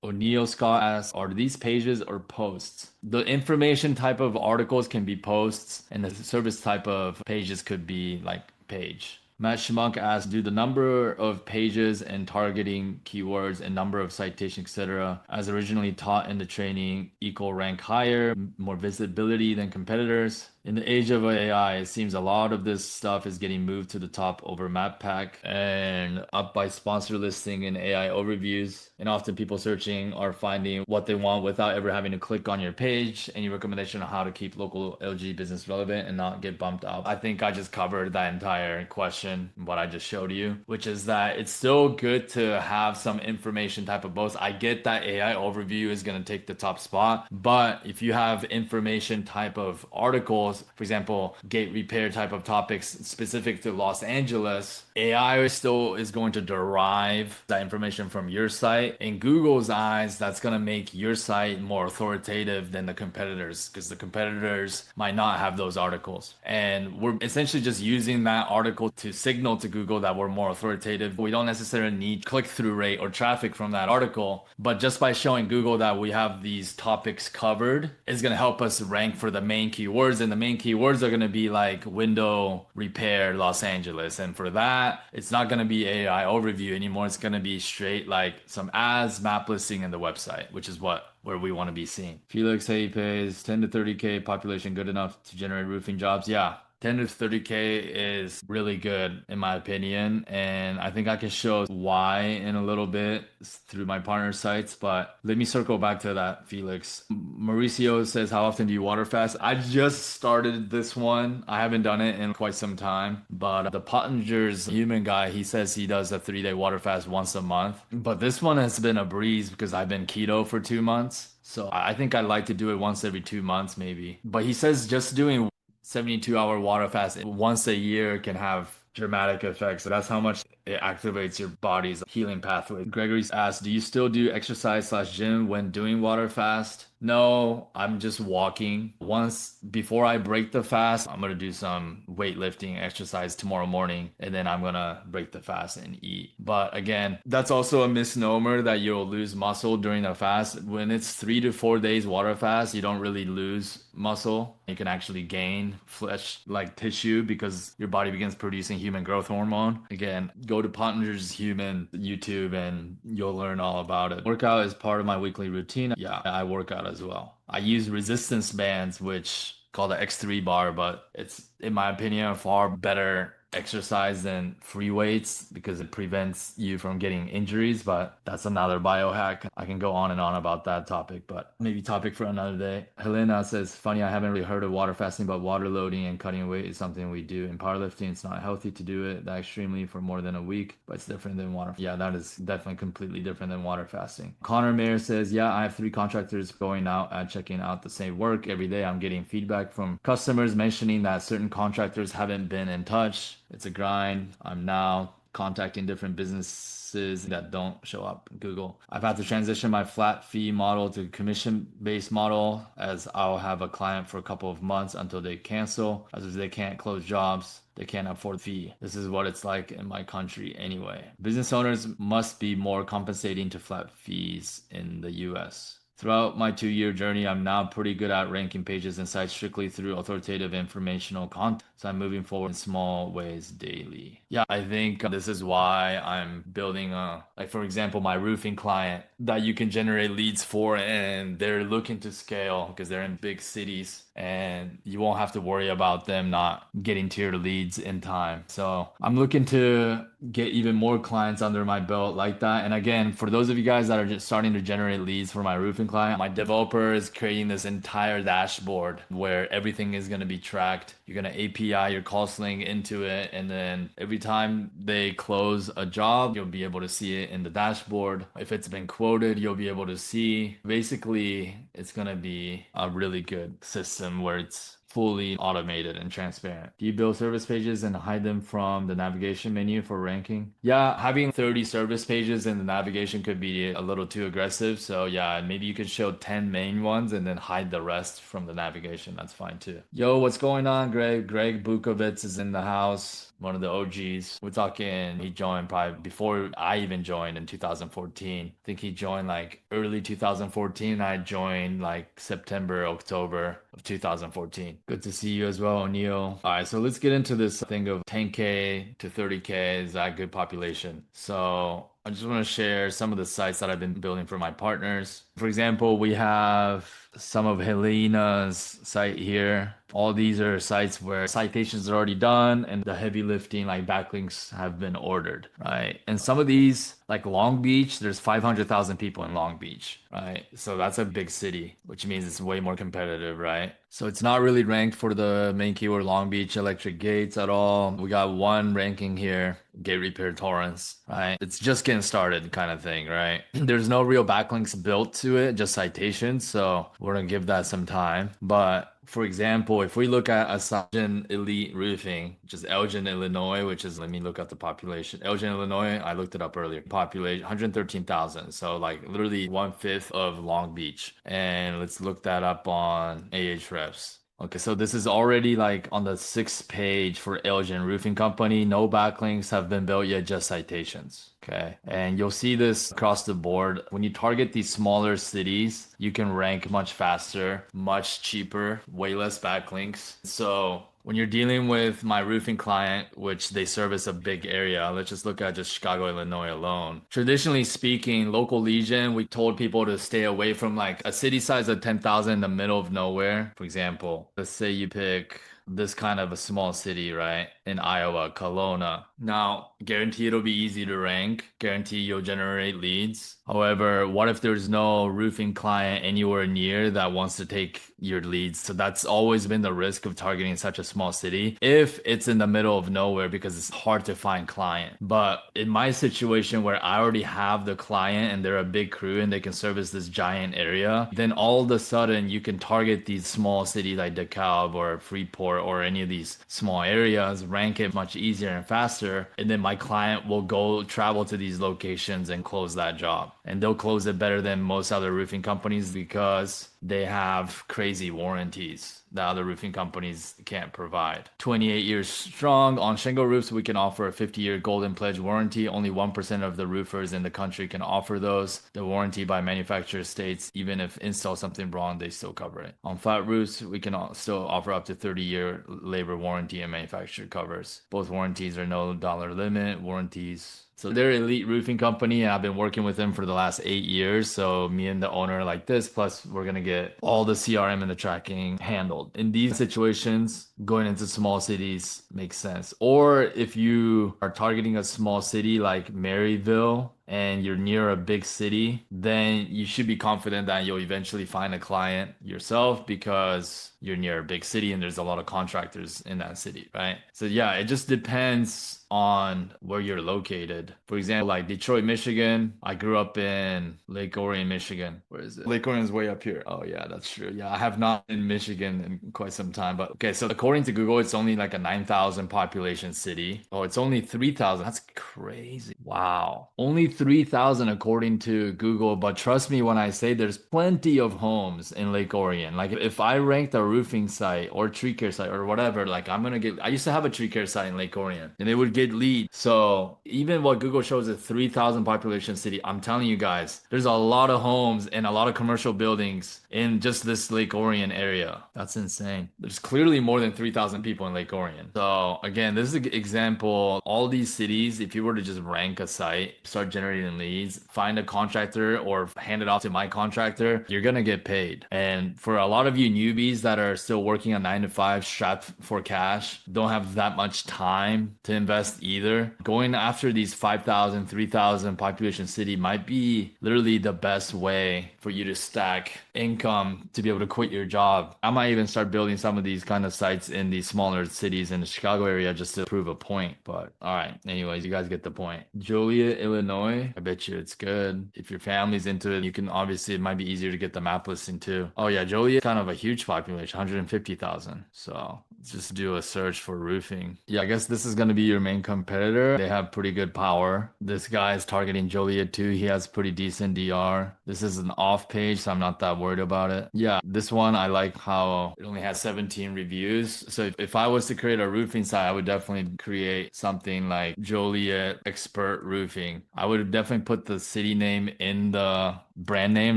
O'Neill Scott asks, are these pages or posts? The information type of articles can be posts, and the service type of pages could be like page. Matt Schmuck asks, do the number of pages and targeting keywords and number of citations, etc., as originally taught in the training equal rank higher, more visibility than competitors? In the age of AI, it seems a lot of this stuff is getting moved to the top over map pack and up by sponsor listing and AI overviews. And often people searching are finding what they want without ever having to click on your page. Any recommendation on how to keep local LG business relevant and not get bumped out? I think I just covered that entire question, what I just showed you, which is that it's still good to have some information type of both. I get that AI overview is going to take the top spot, but if you have information type of articles, for example, gate repair type of topics specific to Los Angeles, AI still is going to derive that information from your site. In Google's eyes, that's going to make your site more authoritative than the competitors because the competitors might not have those articles. And we're essentially just using that article to signal to Google that we're more authoritative. We don't necessarily need click-through rate or traffic from that article, but just by showing Google that we have these topics covered is going to help us rank for the main keywords. And the main keywords are going to be like window repair Los Angeles. And for that, it's not going to be AI overview anymore. It's going to be straight like some ads, map listing, and the website, which is where we want to be seen. Felix, hey, pays 10 to 30K population good enough to generate roofing jobs? Yeah. 10 to 30K is really good in my opinion, and I think I can show why in a little bit through my partner sites, but let me circle back to that, Felix. Mauricio says, how often do you water fast? I just started this one. I haven't done it in quite some time, but the Pottinger's human guy, he says he does a 3-day water fast once a month, but this one has been a breeze because I've been keto for 2 months. So I think I'd like to do it once every 2 months, maybe. But he says just doing 72-hour water fast once a year can have dramatic effects. So that's how much it activates your body's healing pathway. Gregory's asked, do you still do exercise slash gym when doing water fast? No, I'm just walking. Once before I break the fast, I'm gonna do some weightlifting exercise tomorrow morning, and then I'm gonna break the fast and eat. But again, that's also a misnomer that you'll lose muscle during a fast. When it's 3 to 4 days water fast, you don't really lose muscle. You can actually gain flesh like tissue because your body begins producing human growth hormone. Again, go to Pottinger's Human YouTube and you'll learn all about it. Workout is part of my weekly routine. Yeah, I work out as well. I use resistance bands, which called the X3 bar, but it's, in my opinion, a far better exercise than free weights because it prevents you from getting injuries. But that's another biohack. I can go on and on about that topic, but maybe topic for another day. Helena says, funny, I haven't really heard of water fasting, but water loading and cutting weight is something we do in powerlifting. It's not healthy to do it that extremely for more than a week, but it's different than water. Yeah, that is definitely completely different than water fasting. Connor Mayer says, yeah, I have 3 contractors going out and checking out the same work every day. I'm getting feedback from customers mentioning that certain contractors haven't been in touch. It's a grind. I'm now contacting different businesses that don't show up in Google. I've had to transition my flat fee model to commission-based model as I'll have a client for a couple of months until they cancel, as they can't close jobs. They can't afford the fee. This is what it's like in my country anyway. Business owners must be more compensating to flat fees in the US. Throughout my 2-year journey, I'm now pretty good at ranking pages and sites strictly through authoritative informational content. So I'm moving forward in small ways daily. Yeah, I think this is why I'm building like for example, my roofing client that you can generate leads for, and they're looking to scale because they're in big cities and you won't have to worry about them not getting to your leads in time. So I'm looking to get even more clients under my belt like that. And again, for those of you guys that are just starting to generate leads for my roofing client, my developer is creating this entire dashboard where everything is going to be tracked. You're going to API your call sling into it, and then every time they close a job, you'll be able to see it in the dashboard. If it's been quoted, you'll be able to see. Basically, it's going to be a really good system where it's fully automated and transparent. Do you build service pages and hide them from the navigation menu for ranking? Yeah, having 30 service pages in the navigation could be a little too aggressive. So yeah, maybe you could show 10 main ones and then hide the rest from the navigation. That's fine too. Yo, what's going on, Greg? Greg Bukovitz is in the house, one of the OGs. We're talking, he joined probably before I even joined in 2014. I think he joined like early 2014. I joined like September, October of 2014. Good to see you as well, O'Neill. All right, so let's get into this thing of 10K to 30K. Is that good population? So I just want to share some of the sites that I've been building for my partners. For example, we have some of Helena's site here. All these are sites where citations are already done and the heavy lifting like backlinks have been ordered, right? And some of these, like Long Beach, there's 500,000 people in Long Beach, right? So that's a big city, which means it's way more competitive, right? So it's not really ranked for the main keyword Long Beach electric gates at all. We got one ranking here, gate repair Torrance, right? It's just getting started kind of thing, right? There's no real backlinks built to it, just citations. So we're gonna give that some time. But for example, if we look at Elgin Elite Roofing, which is Elgin, Illinois, which is, let me look at the population. Elgin, Illinois, I looked it up earlier. Population 113,000. So like literally 1/5 of Long Beach. And let's look that up on Ahrefs. Okay, so this is already like on the 6th page for Elgin Roofing Company. No backlinks have been built yet, just citations. Okay, and you'll see this across the board. When you target these smaller cities, you can rank much faster, much cheaper, way less backlinks. So when you're dealing with my roofing client, which they service a big area, let's just look at just Chicago, Illinois alone. Traditionally speaking, local legion, we told people to stay away from like a city size of 10,000 in the middle of nowhere. For example, let's say you pick this kind of a small city, right? In Iowa, Kelowna. Now, guarantee it'll be easy to rank, guarantee you'll generate leads. However, what if there's no roofing client anywhere near that wants to take your leads? So that's always been the risk of targeting such a small city if it's in the middle of nowhere because it's hard to find client. But in my situation where I already have the client and they're a big crew and they can service this giant area, then all of a sudden you can target these small cities like DeKalb or Freeport or any of these small areas, rank it much easier and faster, and then my client will go travel to these locations and close that job. And they'll close it better than most other roofing companies because they have crazy warranties that other roofing companies can't provide. 28 years strong. On shingle roofs, we can offer a 50-year golden pledge warranty. Only 1% of the roofers in the country can offer those. The warranty by manufacturer states even if install something wrong, they still cover it. On flat roofs, we can still offer up to 30-year labor warranty and manufacturer covers. Both warranties are no dollar limit warranties. So they're an elite roofing company, and I've been working with them for the last 8 years. So me and the owner are like this, plus we're gonna get all the CRM and the tracking handled. In these situations, going into small cities makes sense. Or if you are targeting a small city like Maryville and you're near a big city, then you should be confident that you'll eventually find a client yourself because you're near a big city and there's a lot of contractors in that city, right? So yeah, it just depends on where you're located. For example, like Detroit, Michigan. I grew up in Lake Orion, Michigan. Where is it? Lake Orion's way up here. Oh yeah, that's true. Yeah, I have not been in Michigan in quite some time. But okay, so according to Google, it's only like a 9,000 population city. Oh, it's only 3,000. That's crazy. Wow. Only 3,000 according to Google. But trust me when I say there's plenty of homes in Lake Orion. Like if I ranked a roofing site or tree care site or whatever, like I used to have a tree care site in Lake Orion and it would get lead. So even what Google shows a 3,000 population city, I'm telling you guys, there's a lot of homes and a lot of commercial buildings in just this Lake Orion area. That's insane. There's clearly more than 3,000 people in Lake Orion. So again, this is an example. All these cities, if you were to just rank a site, start generating leads, find a contractor or hand it off to my contractor, you're gonna get paid. And for a lot of you newbies that are still working a 9 to 5, strapped for cash, don't have that much time to invest best either. Going after these 5,000, 3,000 population city might be literally the best way for you to stack income to be able to quit your job. I might even start building some of these kind of sites in these smaller cities in the Chicago area just to prove a point. But all right, anyways, you guys get the point. Joliet, Illinois. I bet you it's good. If your family's into it, you can obviously, it might be easier to get the map listing too. Oh yeah, Joliet, kind of a huge population, 150,000. So let's just do a search for roofing. Yeah, I guess this is going to be your main competitor. They have pretty good power. This guy is targeting Joliet too. He has pretty decent DR. This is an off page, so I'm not that worried about it. Yeah, this one, I like how it only has 17 reviews. So if I was to create a roofing site, I would definitely create something like Joliet Expert Roofing. I would definitely put the city name in the brand name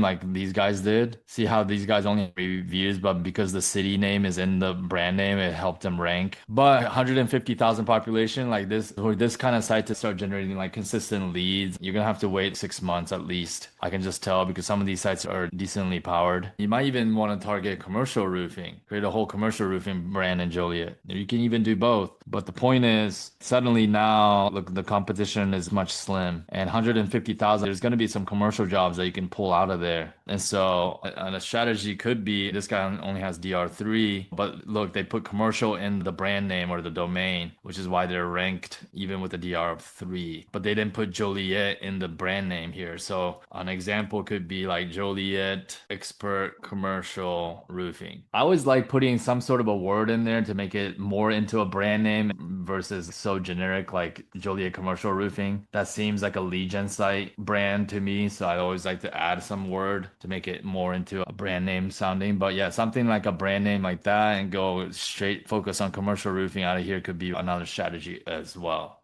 like these guys did. See how these guys only have reviews, but because the city name is in the brand name, it helped them rank. But 150,000 population like this, for this kind of site to start generating like consistent leads, you're gonna have to wait 6 months at least. I can just tell because some of these sites are decently powered. You might even want to target commercial roofing, create a whole commercial roofing brand in Joliet. You can even do both. But the point is, suddenly now, look, the competition is much slim. And 150,000, there's going to be some commercial jobs that you can pull out of there. And so a strategy could be this guy only has DR3, but look, they put commercial in the brand name or the domain, which is why they're ranked even with a DR of 3. But they didn't put Joliet in the brand name here. So an example could be like Joliet Expert Commercial Roofing. I always like putting some sort of a word in there to make it more into a brand name versus so generic like Joliet Commercial Roofing. That seems like a lead gen site brand to me. So I always like to add some word to make it more into a brand name sounding. But yeah, something like a brand name like that and go straight focus on commercial roofing out of here could be another strategy as well.